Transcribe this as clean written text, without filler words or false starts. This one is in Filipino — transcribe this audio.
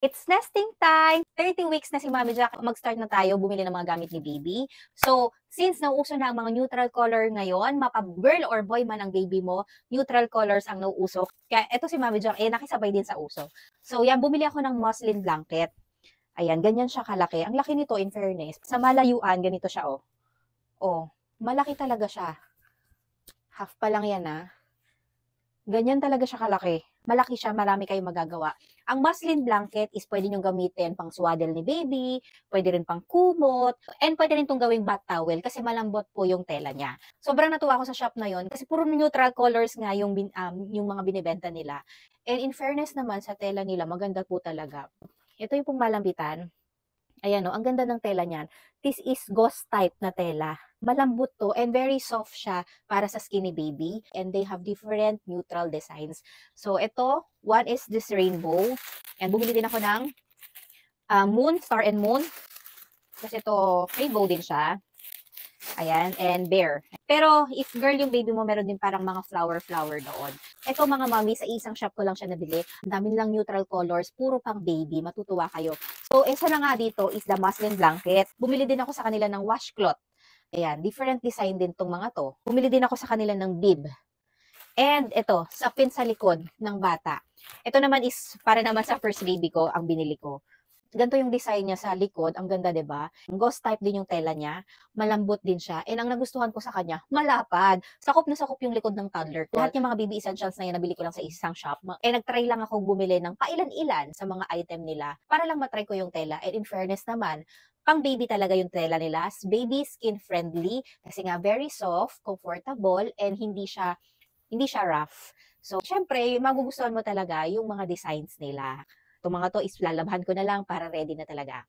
It's nesting time! 30 weeks na si Mommy Jack, mag-start na tayo bumili ng mga gamit ni baby. So, since nauuso na ang mga neutral color ngayon, mapa-girl or boy man ang baby mo, neutral colors ang nauuso. Kaya eto si Mommy Jack, nakisabay din sa uso. So, yan, bumili ako ng muslin blanket. Ayan, ganyan siya kalaki. Ang laki nito, in fairness. Sa malayuan, ganito siya, oh. Oh, malaki talaga siya. Half pa lang yan, ah. Ganyan talaga siya kalaki. Malaki siya, marami kayong magagawa. Ang muslin blanket is pwede nyo gamitin pang swaddle ni baby, pwede rin pang kumot, and pwede rin itong gawing bath towel kasi malambot po yung tela niya. Sobrang natuwa ako sa shop na yon kasi puro neutral colors nga yung mga binibenta nila. And in fairness naman sa tela nila, maganda po talaga. Ito yung pong malambitan. Ayan o, ang ganda ng tela niyan. This is gauze type na tela. Malambot to and very soft siya para sa skinny baby. And they have different neutral designs. So ito, one is this rainbow. And bumili din ako ng moon, star and moon. Kasi ito, rainbow din siya. Ayan, and bear. Pero if girl yung baby mo, meron din parang mga flower doon. Ito mga mami, sa isang shop ko lang siya nabili. Ang dami lang neutral colors, puro pang baby. Matutuwa kayo. So, isa na nga dito is the muslin blanket. Bumili din ako sa kanila ng washcloth. Ayan, different design din tong mga to. Bumili din ako sa kanila ng bib. And ito, sapin sa likod ng bata. Ito naman is para naman sa first baby ko, ang binili ko. Ganito yung design niya sa likod. Ang ganda, diba? Gauze type din yung tela niya. Malambot din siya. And ang nagustuhan ko sa kanya, malapad. Sakop na sakop yung likod ng toddler ko. Lahat yung mga baby essentials na yan, nabili ko lang sa isang shop. Nagtry lang ako bumili ng pailan-ilan sa mga item nila para lang matry ko yung tela. And in fairness naman, pang baby talaga yung tela nila. Baby skin friendly. Kasi nga, very soft, comfortable, and hindi siya rough. So, syempre, magugustuhan mo talaga yung mga designs nila. Itong mga to is lalabhan ko na lang para ready na talaga.